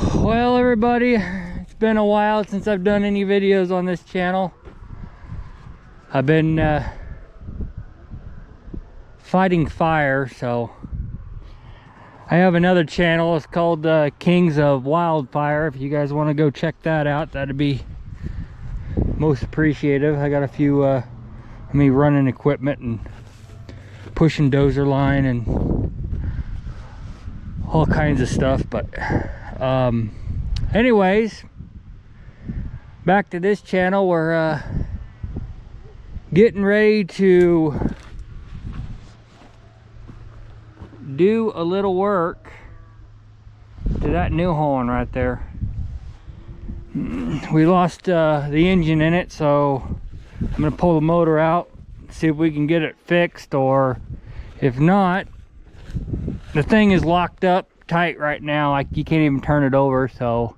Well, everybody, it's been a while since I've done any videos on this channel. I've been fighting fire, so I have another channel. It's called Kings of Wildfire. If you guys want to go check that out, that'd be most appreciative. I got a few me running equipment and pushing dozer line and all kinds of stuff, but anyways, back to this channel. We're getting ready to do a little work to that New Holland right there. We lost the engine in it, so I'm gonna pull the motor out, see if we can get it fixed, or if not, the thing is locked up tight right now, like you can't even turn it over. So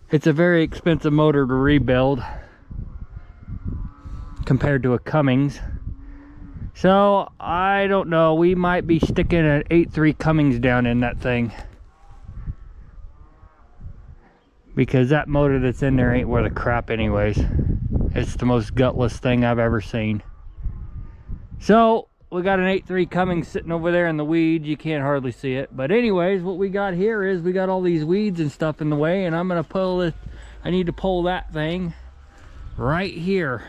it's a very expensive motor to rebuild compared to a Cummins. So I don't know, we might be sticking an 8.3 Cummins down in that thing, because that motor that's in there ain't worth a crap anyways. It's the most gutless thing I've ever seen. So we got an 8.3 Cummins sitting over there in the weeds. You can't hardly see it, but anyways, what we got here is we got all these weeds and stuff in the way, and I'm gonna pull it. I need to pull that thing right here.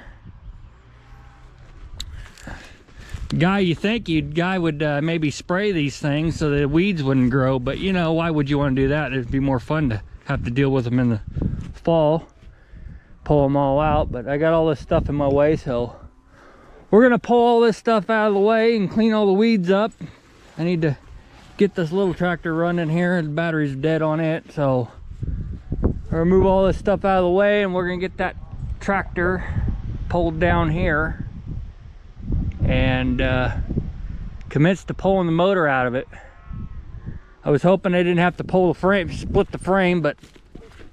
Guy, you think guy would maybe spray these things so the weeds wouldn't grow, but you know, why would you want to do that? It'd be more fun to have to deal with them in the fall, pull them all out. But I got all this stuff in my way, so we're gonna pull all this stuff out of the way and clean all the weeds up. I need to get this little tractor running here. The battery's dead on it, so we're gonna move all this stuff out of the way, and we're gonna get that tractor pulled down here and commence to pulling the motor out of it. I was hoping I didn't have to pull the frame, split the frame, but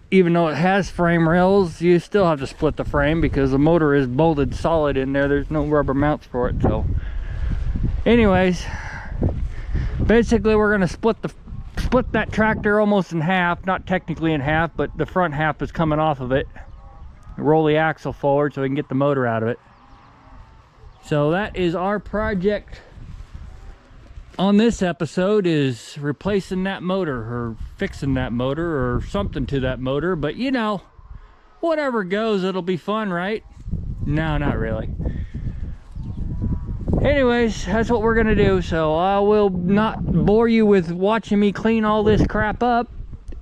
even though it has frame rails, you still have to split the frame because the motor is bolted solid in there. There's no rubber mounts for it. So anyways, basically we're going to split that tractor almost in half. Not technically in half, but the front half is coming off of it. Roll the axle forward so we can get the motor out of it. So that is our project on this episode, is replacing that motor or fixing that motor or something to that motor. But you know, whatever goes, it'll be fun, right? No, not really. Anyways, that's what we're gonna do. So I will not bore you with watching me clean all this crap up,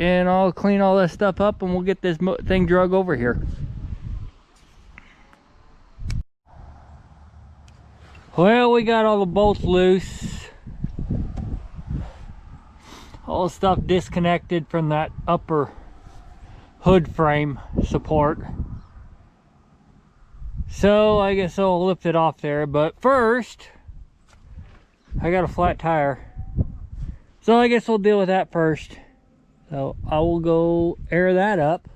and I'll clean all this stuff up and we'll get this thing drug over here. Well, we got all the bolts loose, all the stuff disconnected from that upper hood frame support. So I guess I'll lift it off there, but first I got a flat tire, so I guess we'll deal with that first. So I will go air that up.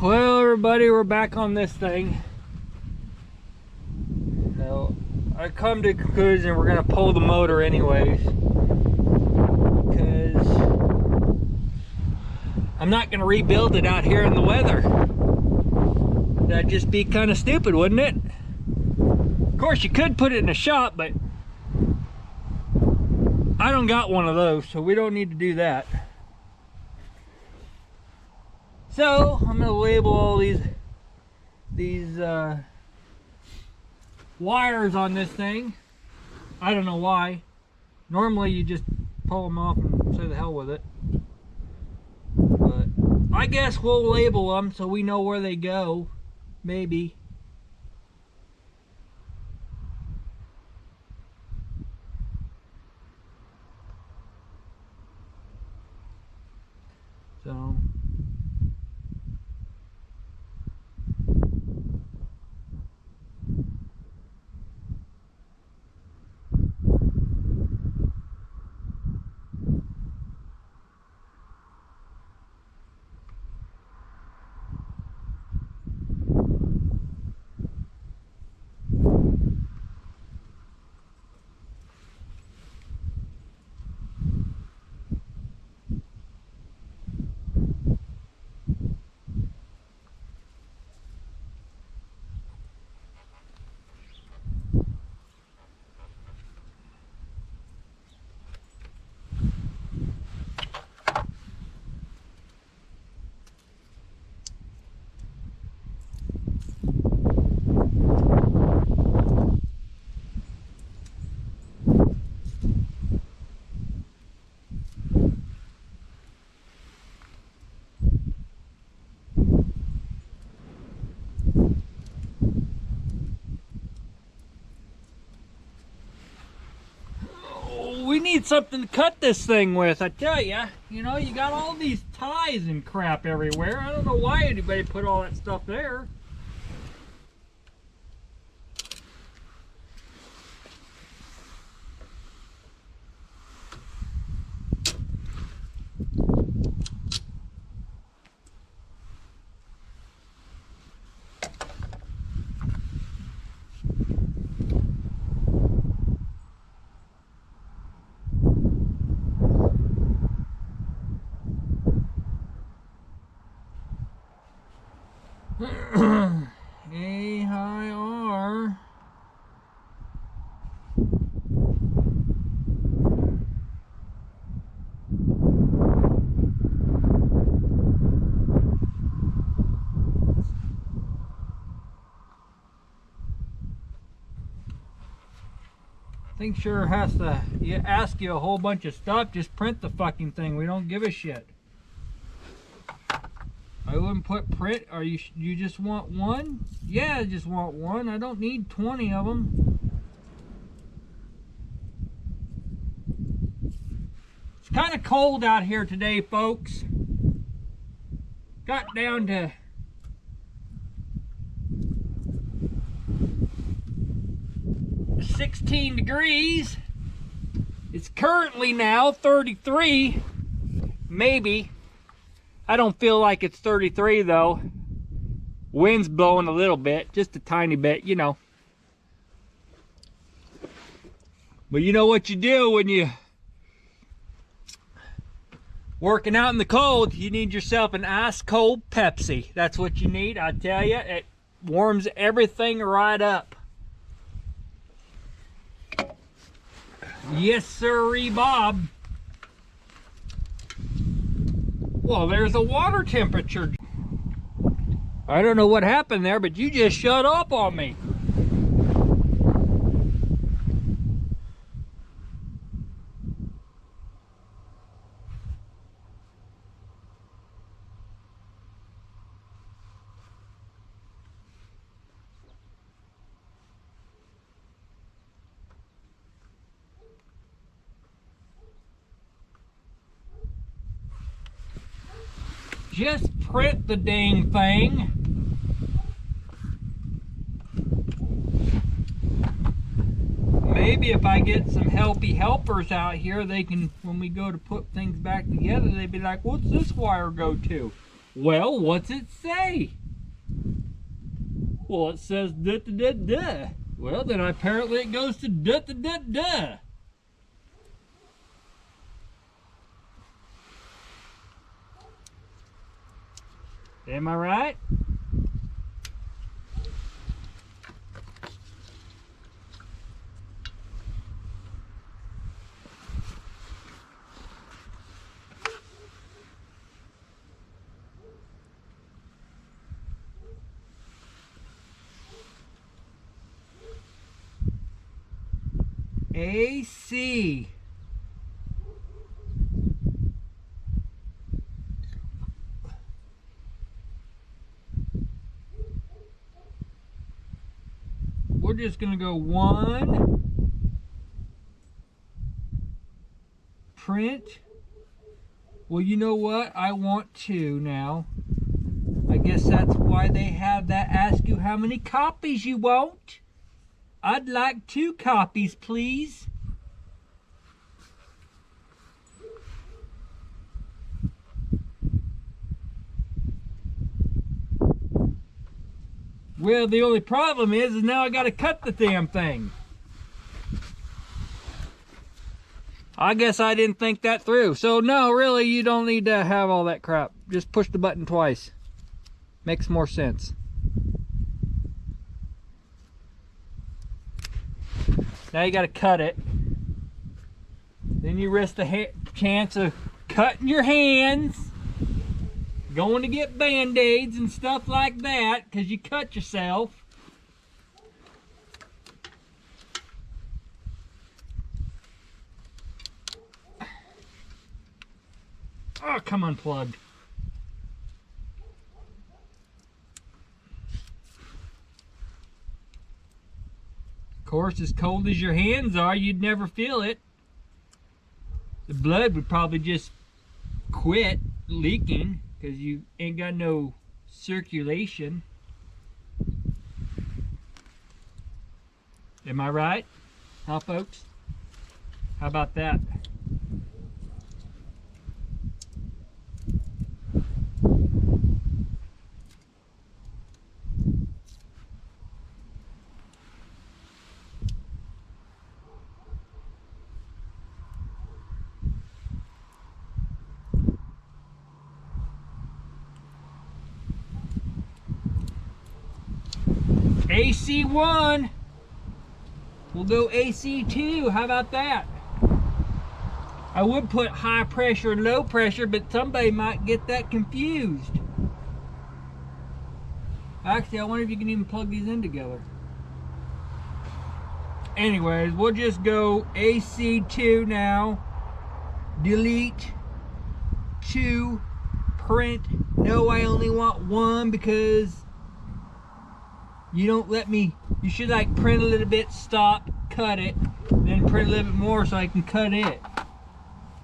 Well, everybody, we're back on this thing. So I come to a conclusion we're gonna pull the motor anyways, because I'm not gonna rebuild it out here in the weather. That'd just be kind of stupid, wouldn't it? Of course, you could put it in a shop, but I don't got one of those, so we don't need to do that. So I'm gonna label all these wires on this thing. I don't know why. Normally you just pull them off and say the hell with it, but I guess we'll label them so we know where they go, maybe. So need something to cut this thing with, I tell ya. You know, you got all these ties and crap everywhere. I don't know why anybody put all that stuff there. A-high-R. Thing sure has to ask you a whole bunch of stuff. Just print the fucking thing. We don't give a shit. I wouldn't put print. Are you just want one? Yeah, I just want one. I don't need 20 of them. It's kind of cold out here today, folks. Got down to 16 degrees. It's currently now 33, maybe. I don't feel like it's 33 though. Wind's blowing a little bit, just a tiny bit, you know. But you know what you do when you working out in the cold, you need yourself an ice cold Pepsi. That's what you need, I tell you. It warms everything right up. Yes, sirree, Bob. Well, there's a water temperature. I don't know what happened there, but you just shut up on me. Just print the dang thing. Maybe if I get some helpers out here, they can, when we go to put things back together, they'd be like, what's this wire go to? Well, what's it say? Well, it says da-da-da-da. Well, then apparently it goes to da-da-da-da. Am I right? AC. We're just gonna go 1, print. Well, you know what? I want 2 now. I guess that's why they have that. Ask you how many copies you want. I'd like 2 copies, please. Well, the only problem is now I got to cut the damn thing. I guess I didn't think that through. So no, really, you don't need to have all that crap. Just push the button twice. Makes more sense. Now you got to cut it. Then you risk the chance of cutting your hands, going to get band-aids and stuff like that because you cut yourself. Oh, come unplugged. Of course, as cold as your hands are, you'd never feel it. the blood would probably just quit leaking because you ain't got no circulation. Am I right? Huh, folks? How about that? AC1. We'll go AC2. How about that? I would put high pressure and low pressure, but somebody might get that confused. Actually, I wonder if you can even plug these in together. Anyways, we'll just go AC2 now. Delete 2. Print. No, I only want 1 because you don't let me. You should like print a little bit, stop, cut it, then print a little bit more so I can cut it.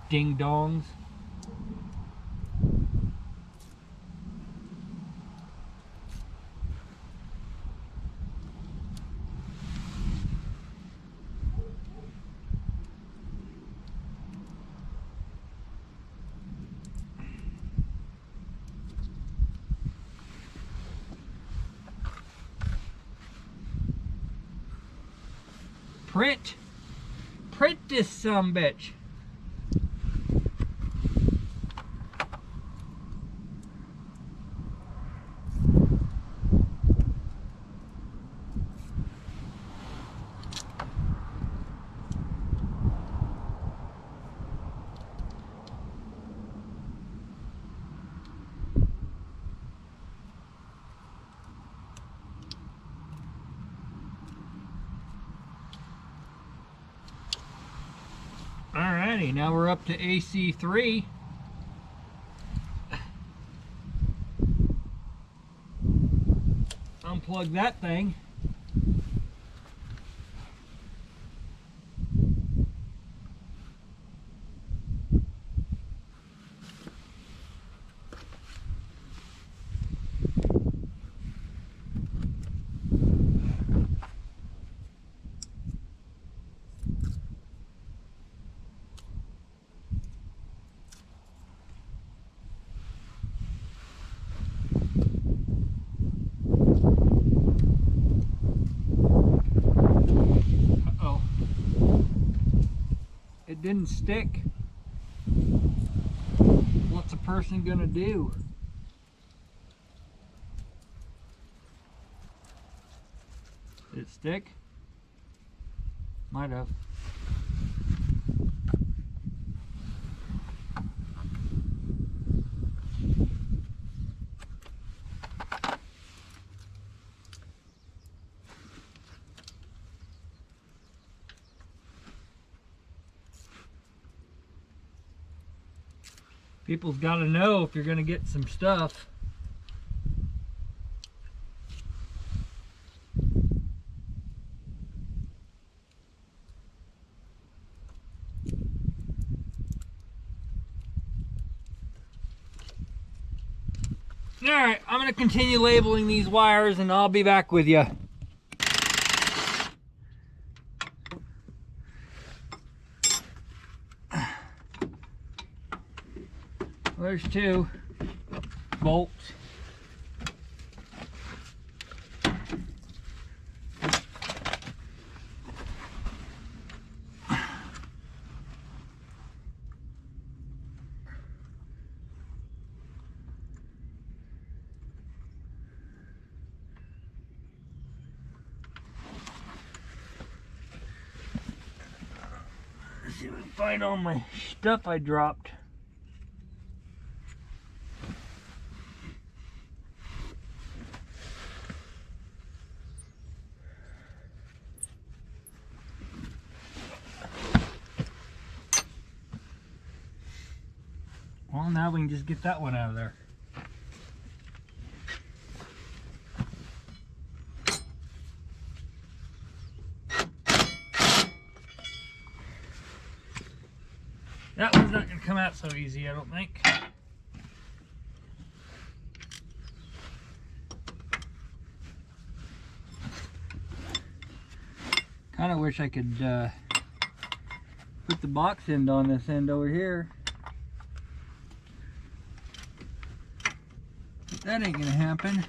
Ding dongs. Print this sumbitch. Alrighty, now we're up to AC3. Unplug that thing. It didn't stick. What's a person gonna do? Did it stick? Might have. People's got to know if you're going to get some stuff. Alright, I'm going to continue labeling these wires and I'll be back with you. There's 2 bolts. Let's see if I can find all my stuff I dropped. Well, now we can just get that one out of there. That one's not going to come out so easy, I don't think. Kind of wish I could put the box end on this end over here. But that ain't gonna happen.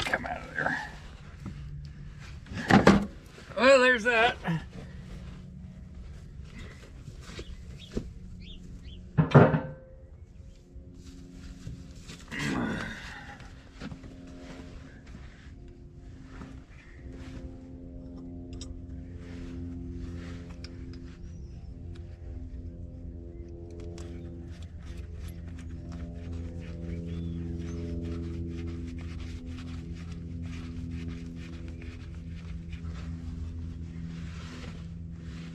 Come out of there. Well, there's that.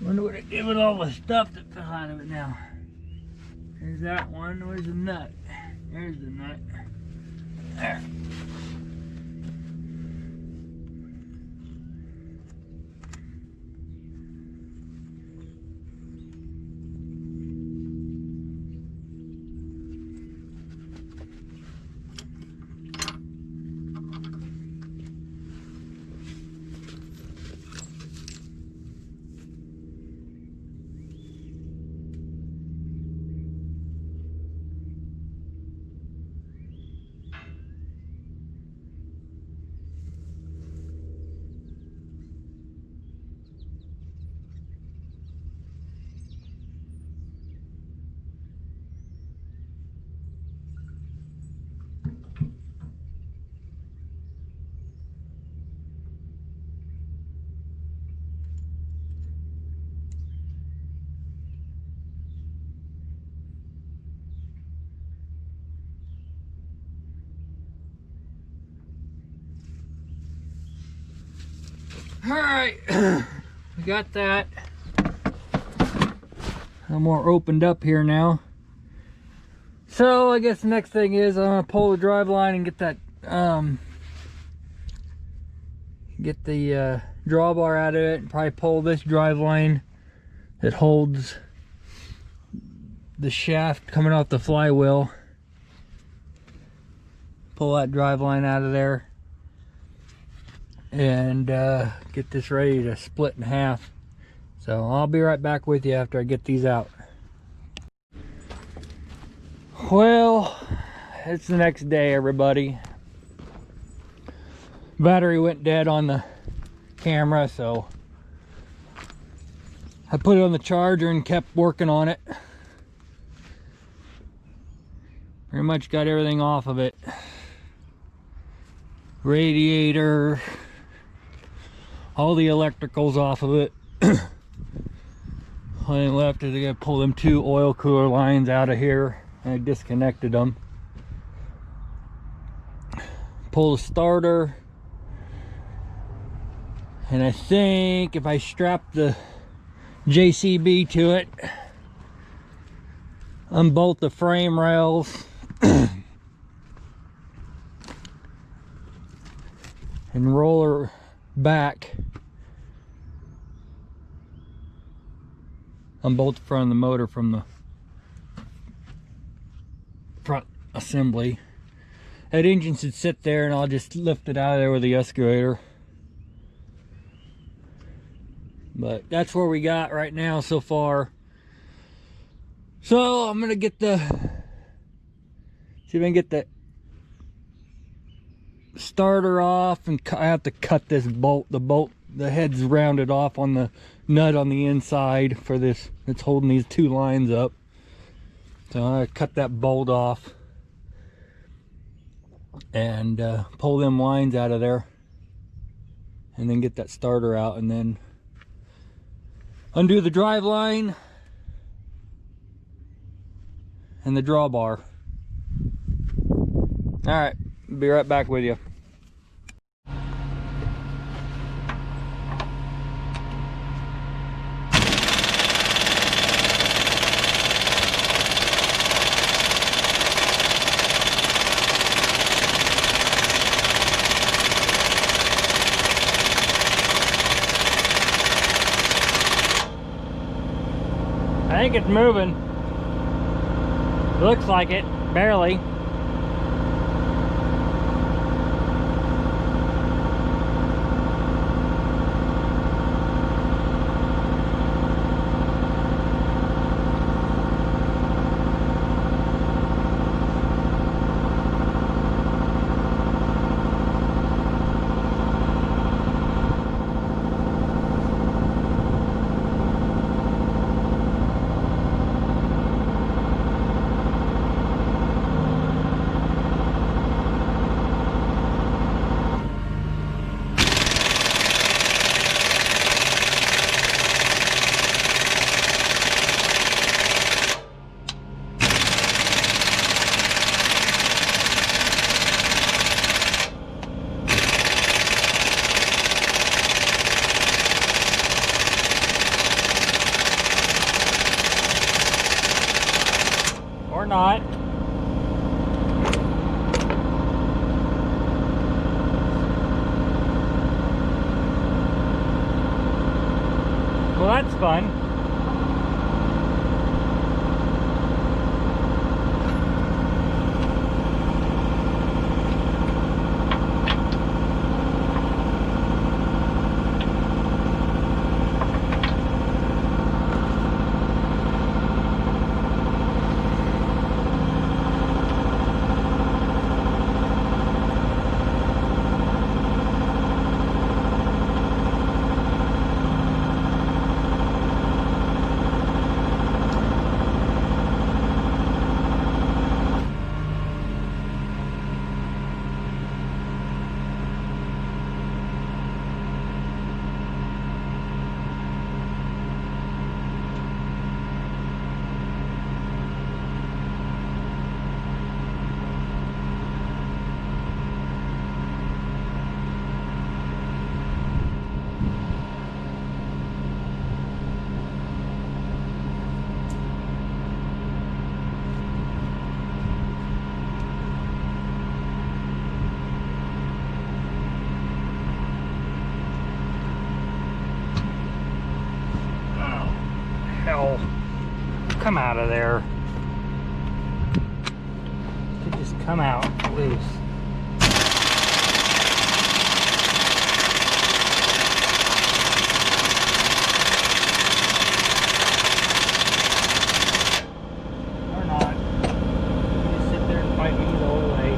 Wonder what it did with all the stuff that fell out of it now. There's that one. Where's the nut? There's the nut. There. All right, we got that. I'm more opened up here now. So I guess the next thing is I'm gonna pull the drive line and get that get the drawbar out of it, and probably pull this drive line that holds the shaft coming off the flywheel. Pull that drive line out of there and get this ready to split in half. So I'll be right back with you after I get these out. Well, it's the next day, everybody. Battery went dead on the camera, so I put it on the charger and kept working on it. Pretty much got everything off of it. Radiator, all the electricals off of it. Only left is I gotta pull them two oil cooler lines out of here. I disconnected them. Pull the starter. And I think if I strap the JCB to it, unbolt the frame rails, and roll her back, unbolt the front of the motor from the front assembly. That engine should sit there, and I'll just lift it out of there with the excavator. But that's where we got right now so far. So I'm gonna get the, see if I can get the starter off, and I have to cut this bolt. The head's rounded off on the nut on the inside for this. It's holding these two lines up. So I cut that bolt off and pull them lines out of there, and then get that starter out, and then undo the drive line and the drawbar. All right, be right back with you. I think it's moving. Looks like it, barely. Or not. Well, that's fun. Hell, come out of there. You could just come out loose. Or not. You just sit there and fight me the whole way.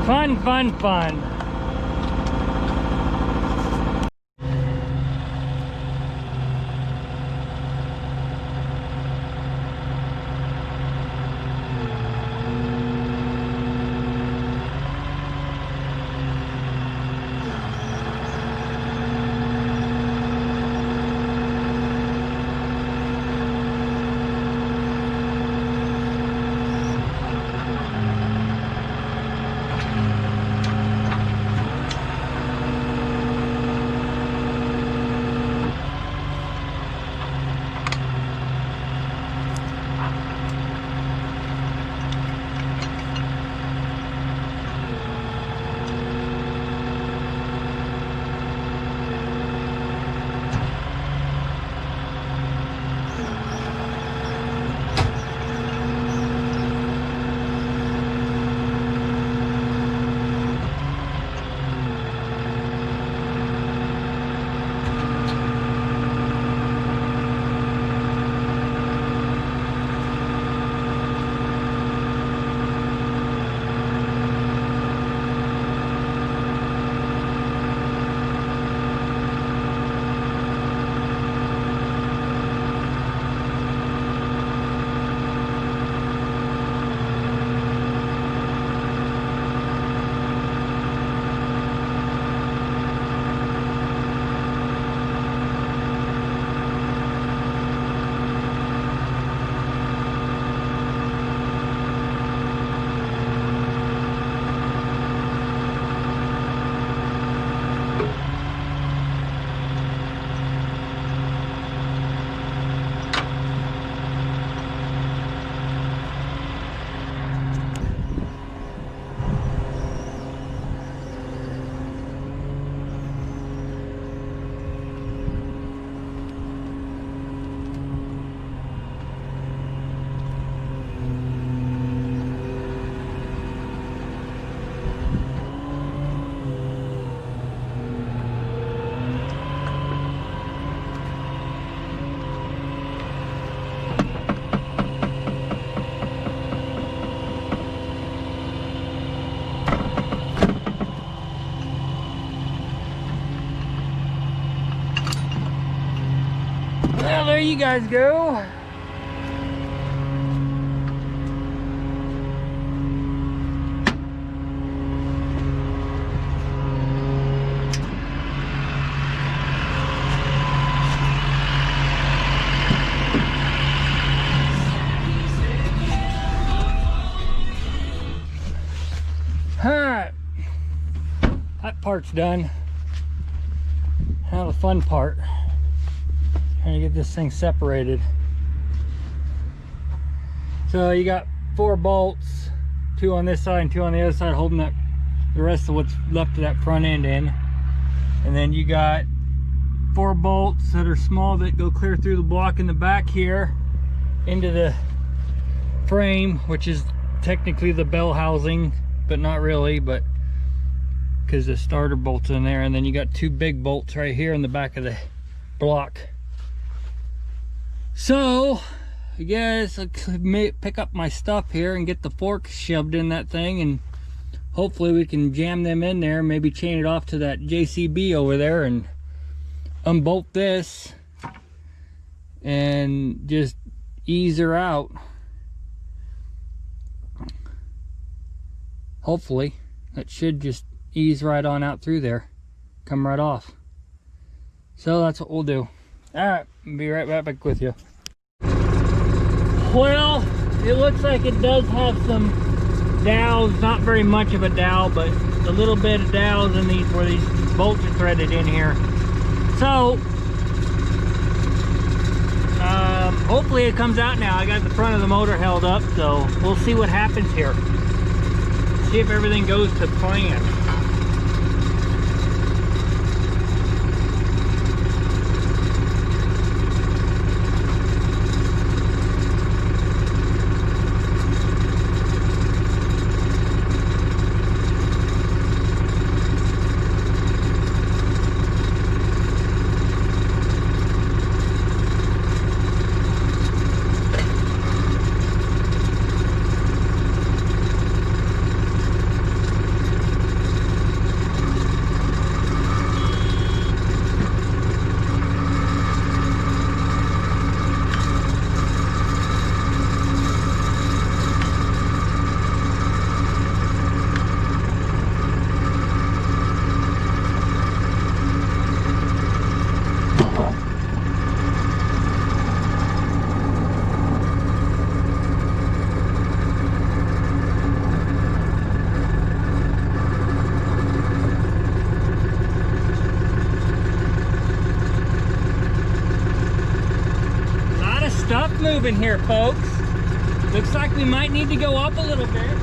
Fun, fun, fun. Away you guys go. Alright, that part's done. Now the fun part, trying to get this thing separated. So you got 4 bolts, 2 on this side and 2 on the other side, holding that the rest of what's left of that front end in. And then you got 4 bolts that are small that go clear through the block in the back here into the frame, which is technically the bell housing, but not really, but because the starter bolts in there. And then you got 2 big bolts right here in the back of the block. So I guess I'll pick up my stuff here and get the fork shoved in that thing, and hopefully we can jam them in there, maybe chain it off to that JCB over there and unbolt this and just ease her out. Hopefully that should just ease right on out through there, come right off. So that's what we'll do. All right, I'll be right back with you. Well, it looks like it does have some dowels, not very much of a dowel, but a little bit of dowels in these where these bolts are threaded in here. So hopefully it comes out now. I got the front of the motor held up, so we'll see what happens here. See if everything goes to plan. Stuff moving here, folks. Looks like we might need to go up a little bit.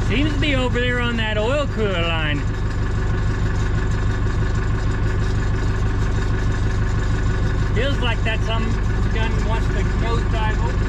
Seems to be over there on that oil cooler line. Feels like that some gun wants to nosedive over.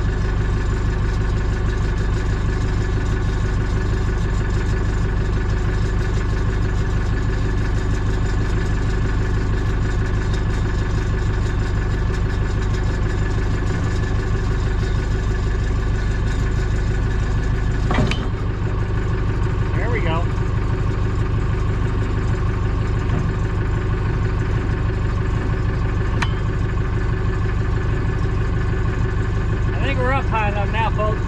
High enough now, folks.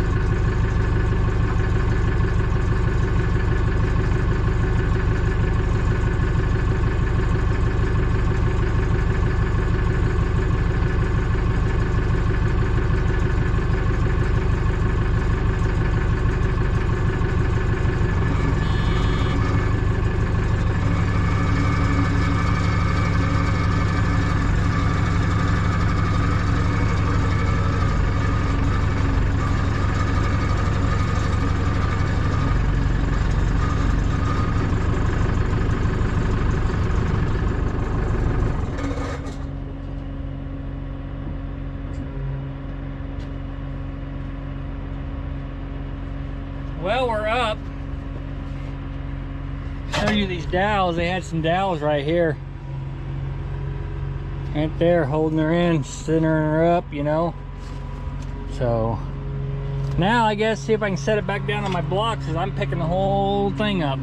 Well, we're up. Show you these dowels. They had some dowels right here. Right there, holding her in, centering her up, you know. So now I guess see if I can set it back down on my blocks, because I'm picking the whole thing up.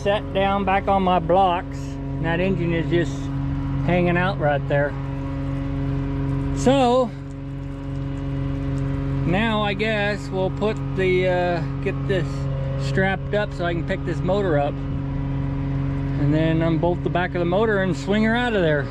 Set down back on my blocks, and that engine is just hanging out right there. So now I guess we'll put the get this strapped up so I can pick this motor up, and then unbolt the back of the motor and swing her out of there.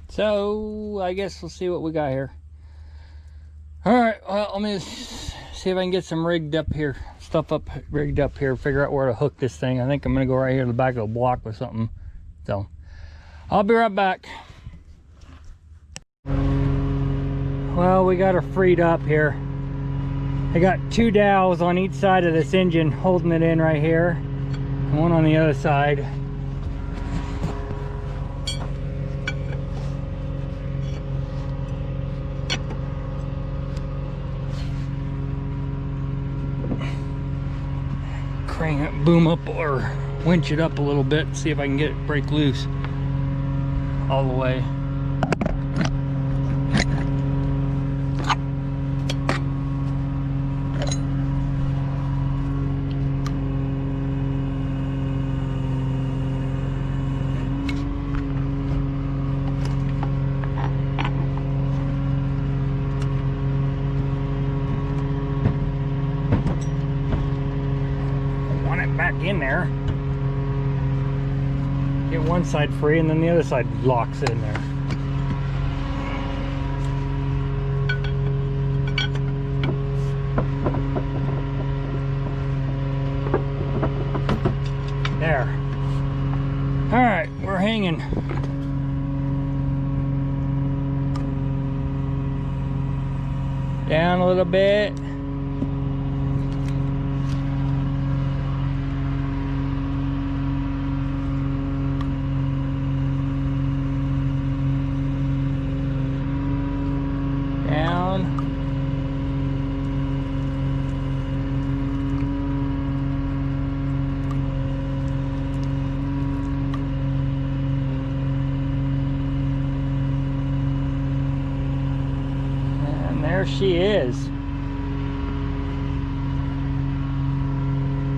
So I guess we'll see what we got here. All right, well, let me see if I can get some rigged up here, rigged up here, figure out where to hook this thing. I think I'm gonna go right here to the back of the block with something. So I'll be right back. Well, we got her freed up here. I got two dowels on each side of this engine holding it in right here, and one on the other side. Crank it, boom up, or winch it up a little bit, see if I can get it break loose all the way. Back in there, get one side free, and then the other side locks in there. There. All right, we're hanging. Down a little bit. there she is.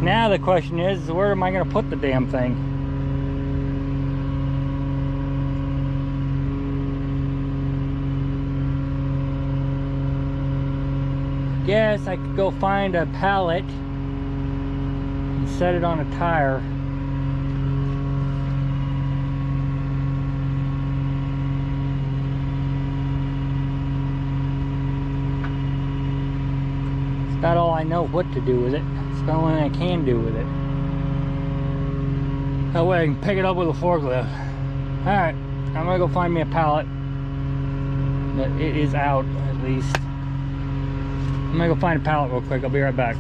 Now the question is, where am I going to put the damn thing? Guess I could go find a pallet and set it on a tire. It's about all I know what to do with it. It's the only thing I can do with it. That way I can pick it up with a forklift. Alright, I'm gonna go find me a pallet. But it is out, at least. I'm gonna go find a pallet real quick. I'll be right back.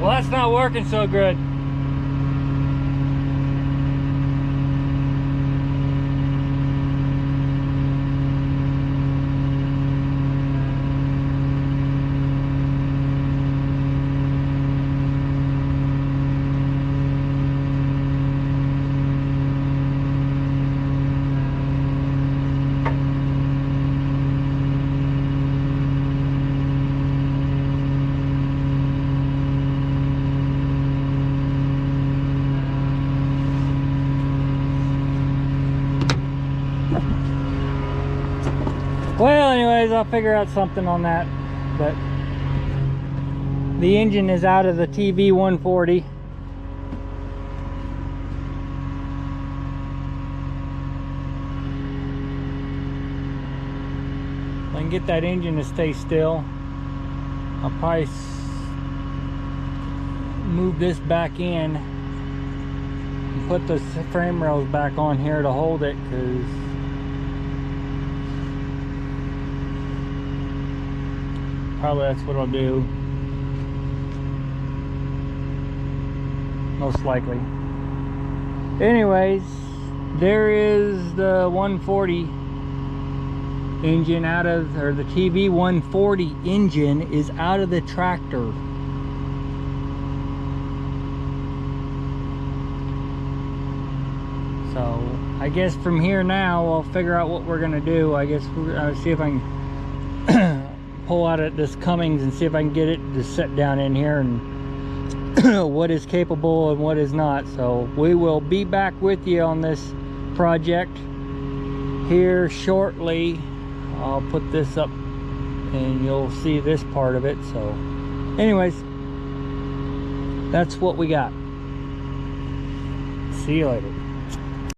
Well, that's not working so good. Well, anyways, I'll figure out something on that. But the engine is out of the TV 140. If I can get that engine to stay still, I'll probably move this back in and put the frame rails back on here to hold it, because probably that's what I'll do, most likely. Anyways, there is the 140 engine out of, or the TV 140 engine is out of the tractor. So I guess from here now I'll figure out what we're gonna do. I guess I'll see if I can pull out at this Cummins and see if I can get it to set down in here and what is capable and what is not. So we will be back with you on this project here shortly. I'll put this up and you'll see this part of it. So anyways, that's what we got. See you later.